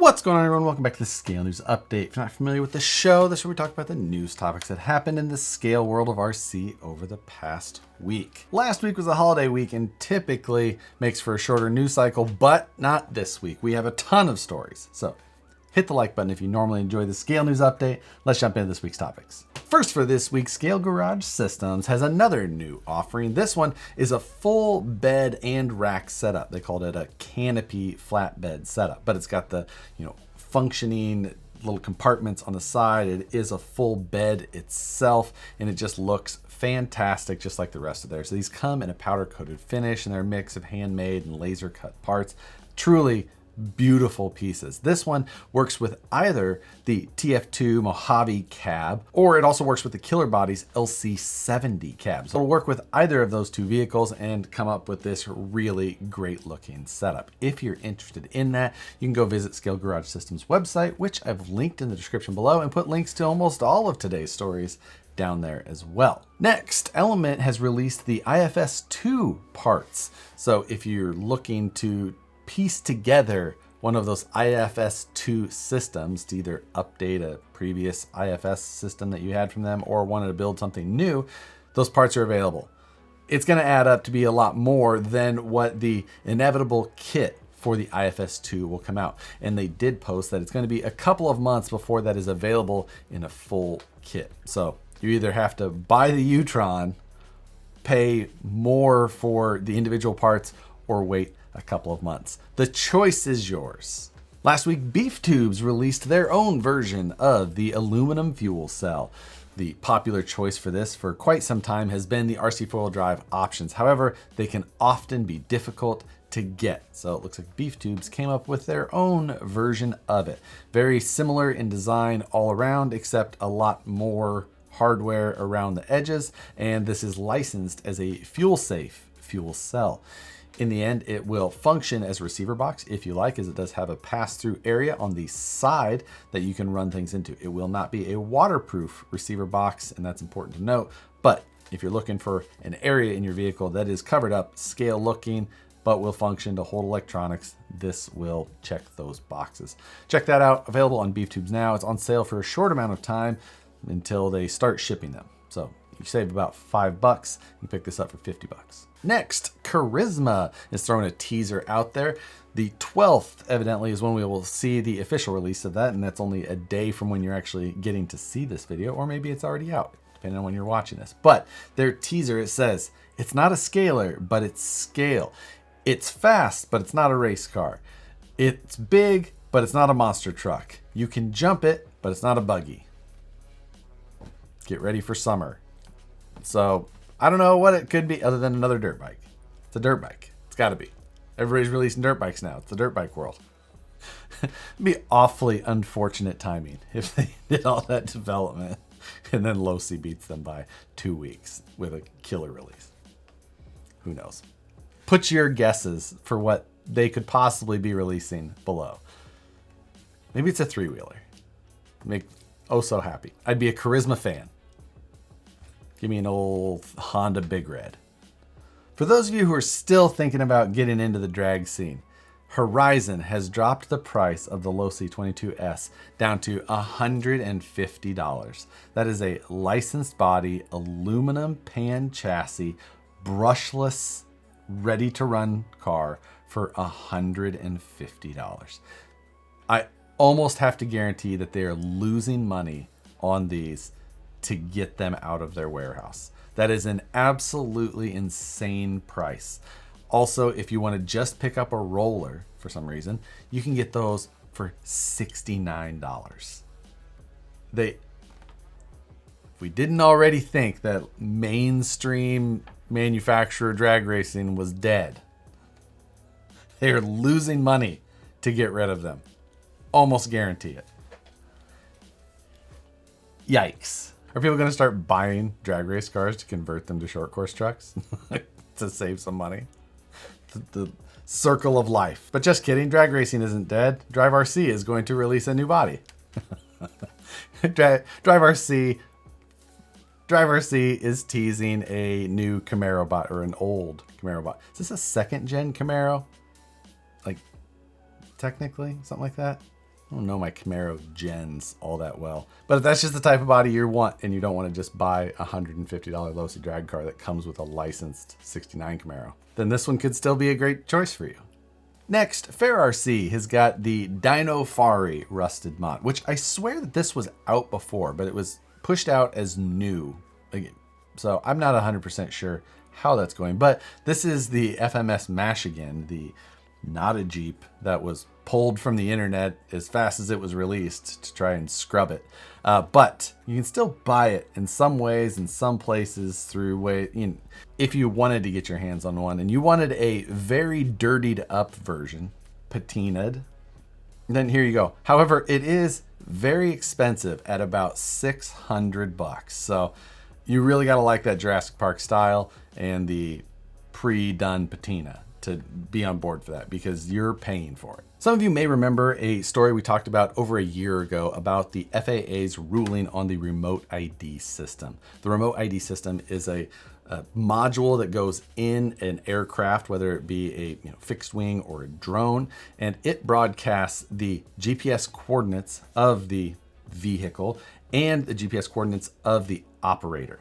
What's going on, everyone? Welcome back to the Scale News Update. If you're not familiar with the show, this is where we talk about the news topics that happened in the scale world of RC over the past week. Last week was a holiday week and typically makes for a shorter news cycle, but not this week. We have a ton of stories. So hit the like button if you normally enjoy the Scale News Update. Let's jump into this week's topics. First for this week, Scale Garage Systems has another new offering. This one is a full bed and rack setup. They called it a canopy flatbed setup, but it's got the, functioning little compartments on the side. It is a full bed itself, and it just looks fantastic, just like the rest of theirs. So these come in a powder coated finish, and they're a mix of handmade and laser cut parts. Truly beautiful pieces. This one works with either the TF2 Mojave cab, or it also works with the Killer Body's LC70 cab. So it'll work with either of those two vehicles and come up with this really great looking setup. If you're interested in that, you can go visit Scale Garage Systems website, which I've linked in the description below, and put links to almost all of today's stories down there as well. Next, Element has released the IFS2 parts. So if you're looking to piece together one of those IFS2 systems to either update a previous IFS system that you had from them or wanted to build something new, those parts are available. It's going to add up to be a lot more than what the inevitable kit for the IFS2 will come out. And they did post that it's going to be a couple of months before that is available in a full kit. So you either have to buy the U-Tron, pay more for the individual parts, or wait a couple of months. The choice is yours. Last week, Beef Tubes released their own version of the aluminum fuel cell. The popular choice for this for quite some time has been the RC four-wheel drive options. However, they can often be difficult to get. So it looks like Beef Tubes came up with their own version of it. Very similar in design all around, except a lot more hardware around the edges. And this is licensed as a fuel-safe fuel cell. In the end, it will function as a receiver box if you like, as it does have a pass-through area on the side that you can run things into. It will not be a waterproof receiver box, and that's important to note. But if you're looking for an area in your vehicle that is covered up, scale looking, but will function to hold electronics, this will check those boxes. Check that out. Available on Beef Tubes now. It's on sale for a short amount of time until they start shipping them. So you save about $5. You pick this up for $50. Next, Charisma is throwing a teaser out there. The 12th, evidently, is when we will see the official release of that, and that's only a day from when you're actually getting to see this video, or maybe it's already out, depending on when you're watching this. But their teaser, it says, it's not a scaler, but it's scale. It's fast, but it's not a race car. It's big, but it's not a monster truck. You can jump it, but it's not a buggy. Get ready for summer. So I don't know what it could be other than another dirt bike. It's a dirt bike. It's got to be. Everybody's releasing dirt bikes now. It's the dirt bike world. It'd be awfully unfortunate timing if they did all that development and then Losi beats them by 2 weeks with a killer release. Who knows? Put your guesses for what they could possibly be releasing below. Maybe it's a three-wheeler. Make so happy. I'd be a Charisma fan. Give me an old Honda Big Red. For those of you who are still thinking about getting into the drag scene, Horizon has dropped the price of the Losi 22S down to $150. That is a licensed body, aluminum pan chassis, brushless, ready to run car for $150. I almost have to guarantee that they are losing money on these to get them out of their warehouse. That is an absolutely insane price. Also, if you want to just pick up a roller for some reason, you can get those for $69. If we didn't already think that mainstream manufacturer drag racing was dead, they are losing money to get rid of them. Almost guarantee it. Yikes. Are people going to start buying drag race cars to convert them to short course trucks to save some money? The circle of life. But just kidding, drag racing isn't dead. Drive RC is going to release a new body. Drive RC is teasing a new Camaro bot, or an old Camaro bot. Is this a second gen Camaro? Like, technically, something like that? I don't know my Camaro gens all that well. But if that's just the type of body you want and you don't want to just buy a $150 Losi drag car that comes with a licensed 69 Camaro, then this one could still be a great choice for you. Next, Fair RC has got the Dino Fari rusted mod, which I swear that this was out before, but it was pushed out as new again. So I'm not 100% sure how that's going, but this is the FMS Mash again, the not a Jeep that was pulled from the internet as fast as it was released to try and scrub it. But you can still buy it in some ways, in some places through if you wanted to get your hands on one and you wanted a very dirtied up version, patinaed, then here you go. However, it is very expensive at about $600. So you really got to like that Jurassic Park style and the pre-done patina to be on board for that, because you're paying for it. Some of you may remember a story we talked about over a year ago about the FAA's ruling on the remote ID system. The remote ID system is a module that goes in an aircraft, whether it be a fixed wing or a drone, and it broadcasts the GPS coordinates of the vehicle and the GPS coordinates of the operator.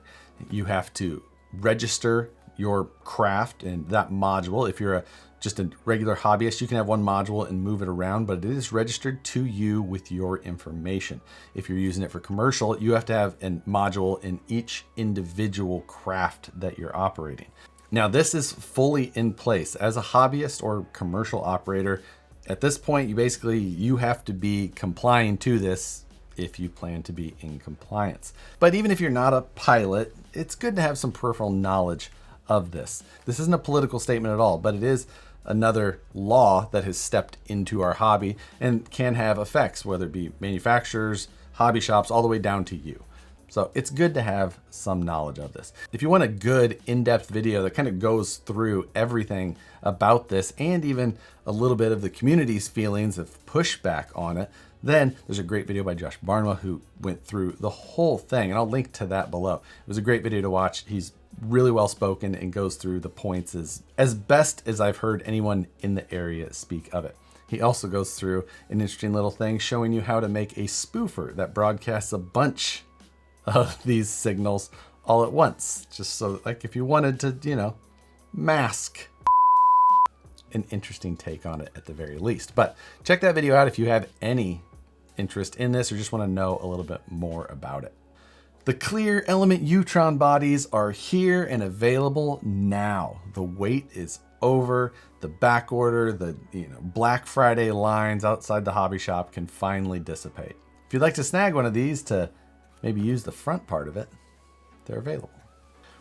You have to register your craft and that module. If you're just a regular hobbyist, you can have one module and move it around, but it is registered to you with your information. If you're using it for commercial, you have to have a module in each individual craft that you're operating. Now, this is fully in place. As a hobbyist or commercial operator, at this point, you have to be complying to this if you plan to be in compliance. But even if you're not a pilot, it's good to have some peripheral knowledge of this. This isn't a political statement at all, but it is another law that has stepped into our hobby and can have effects, whether it be manufacturers, hobby shops, all the way down to you. So it's good to have some knowledge of this. If you want a good in-depth video that kind of goes through everything about this and even a little bit of the community's feelings of pushback on it, then there's a great video by Josh Barnwell who went through the whole thing, and I'll link to that below. It was a great video to watch. He's really well spoken and goes through the points as best as I've heard anyone in the area speak of it. He also goes through an interesting little thing showing you how to make a spoofer that broadcasts a bunch of these signals all at once, just so like if you wanted to, mask. An interesting take on it at the very least. But check that video out if you have any interest in this or just want to know a little bit more about it. The clear element Utron bodies are here and available now. The wait is over. The back order, the Black Friday lines outside the hobby shop can finally dissipate. If you'd like to snag one of these to maybe use the front part of it, they're available.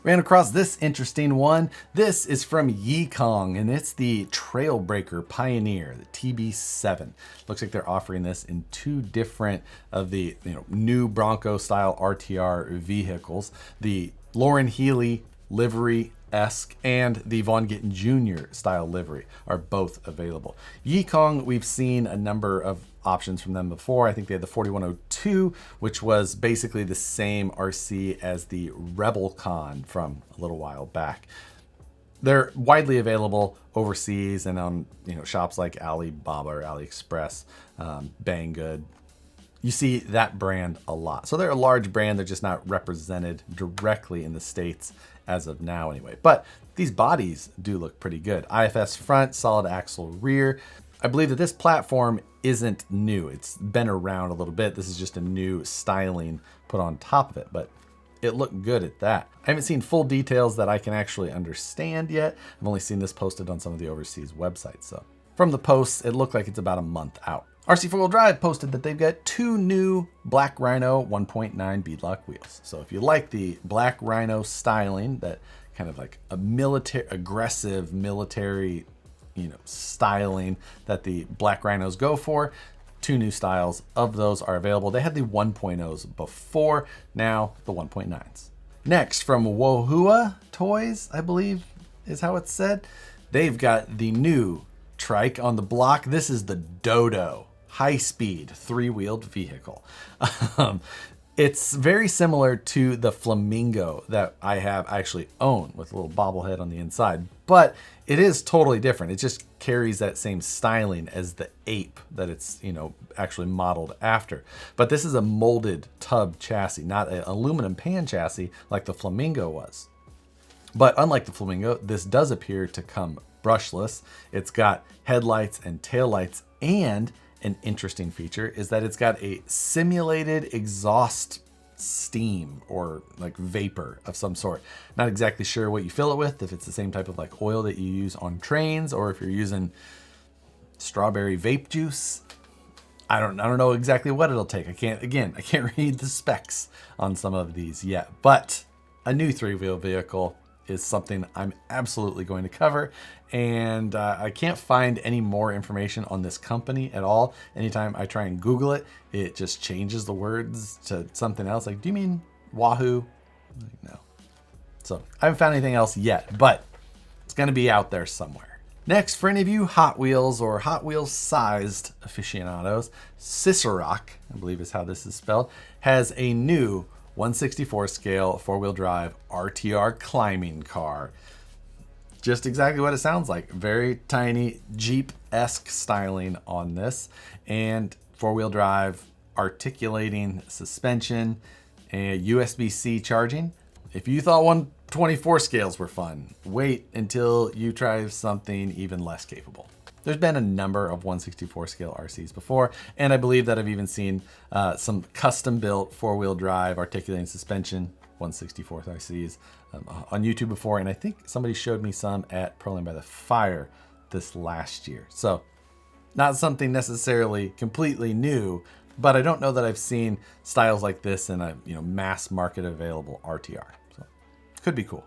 Ran across this interesting one. This is from Yikong, and it's the Trailbreaker Pioneer, the TB7. Looks like they're offering this in two different of the new Bronco style RTR vehicles. The Lauren Healy livery-esque and the Von Gittin Jr. style livery are both available. Yikong, we've seen a number of options from them before. I think they had the 4102, which was basically the same RC as the Rebel Con from a little while back. They're widely available overseas and on shops like Alibaba or AliExpress, Banggood. You see that brand a lot. So they're a large brand. They're just not represented directly in the States as of now anyway. But these bodies do look pretty good. IFS front, solid axle rear. I believe that this platform isn't new. It's been around a little bit. This is just a new styling put on top of it, but it looked good at that. I haven't seen full details that I can actually understand yet. I've only seen this posted on some of the overseas websites. So from the posts, it looked like it's about a month out. RC 4-Wheel Drive posted that they've got two new Black Rhino 1.9 beadlock wheels. So if you like the Black Rhino styling, that kind of like a aggressive military styling that the Black Rhinos go for, two new styles of those are available. They had the 1.0s before, now the 1.9s. Next, from Wohua Toys, I believe is how it's said, they've got the new trike on the block. This is the Dodo high-speed three-wheeled vehicle. It's very similar to the Flamingo that I actually own with a little bobblehead on the inside, but it is totally different. It just carries that same styling as the ape that it's, actually modeled after. But this is a molded tub chassis, not an aluminum pan chassis like the Flamingo was. But unlike the Flamingo, this does appear to come brushless. It's got headlights and taillights, and an interesting feature is that it's got a simulated exhaust steam or like vapor of some sort. Not exactly sure what you fill it with, if it's the same type of like oil that you use on trains or if you're using strawberry vape juice. I don't know exactly what it'll take. I can't read the specs on some of these yet, but a new 3-wheel vehicle is something I'm absolutely going to cover. And I can't find any more information on this company at all. Anytime I try and Google it, it just changes the words to something else. Like, do you mean Wahoo? Like, no. So I haven't found anything else yet, but it's going to be out there somewhere. Next, for any of you Hot Wheels or Hot Wheels sized aficionados, Cicerock, I believe is how this is spelled, has a new 1/64 scale 4-wheel drive RTR climbing car. Just exactly what it sounds like. Very tiny Jeep-esque styling on this, and 4-wheel drive, articulating suspension, and USB-C charging. If you thought 1/24 scales were fun, wait until you try something even less capable. There's been a number of 1/64 scale RCs before, and I believe that I've even seen some custom built 4-wheel drive articulating suspension 1/64 RCs on YouTube before, and I think somebody showed me some at Pearling by the Fire this last year. So not something necessarily completely new, but I don't know that I've seen styles like this in a mass market available RTR. So could be cool.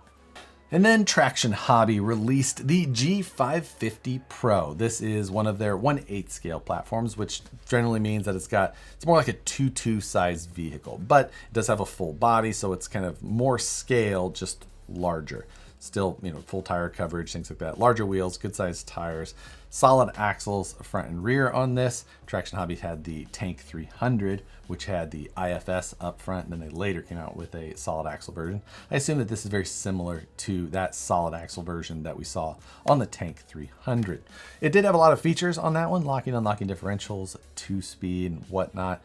And then Traction Hobby released the G550 Pro. This is one of their 1/8 scale platforms, which generally means that it's more like a 2.2 size vehicle, but it does have a full body, so it's kind of more scale, just larger. Still, full tire coverage, things like that. Larger wheels, good sized tires, solid axles front and rear on this. Traction Hobby had the Tank 300, which had the IFS up front, and then they later came out with a solid axle version. I assume that this is very similar to that solid axle version that we saw on the Tank 300. It did have a lot of features on that one, locking, unlocking differentials, 2-speed and whatnot.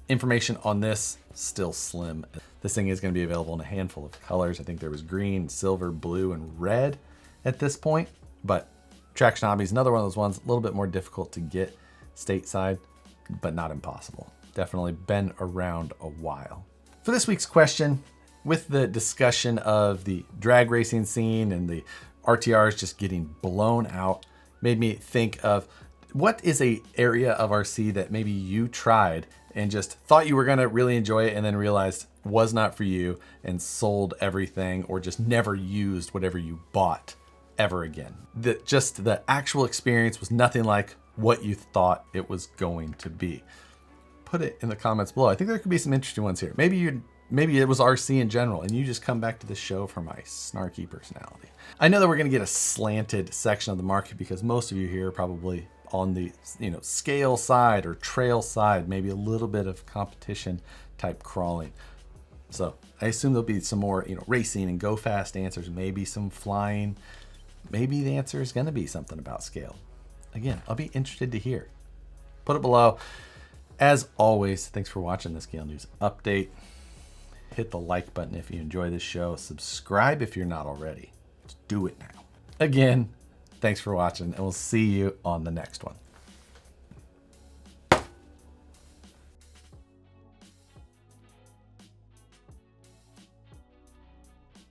Information on this, still slim. This thing is going to be available in a handful of colors. I think there was green, silver, blue, and red at this point. But Traction Hobby is another one of those ones, a little bit more difficult to get stateside, but not impossible. Definitely been around a while. For this week's question, with the discussion of the drag racing scene and the RTRs just getting blown out, made me think of what is a area of RC that maybe you tried and just thought you were gonna really enjoy it and then realized was not for you and sold everything or just never used whatever you bought ever again. Just the actual experience was nothing like what you thought it was going to be. Put it in the comments below. I think there could be some interesting ones here. Maybe it was RC in general and you just come back to the show for my snarky personality. I know that we're gonna get a slanted section of the market because most of you here are probably on the scale side or trail side, maybe a little bit of competition type crawling. So I assume there'll be some more racing and go fast answers, maybe some flying. Maybe the answer is going to be something about scale. Again, I'll be interested to hear. Put it below. As always, thanks for watching the Scale News Update. Hit the like button if you enjoy this show. Subscribe if you're not already. Just do it now. Again, thanks for watching, and we'll see you on the next one.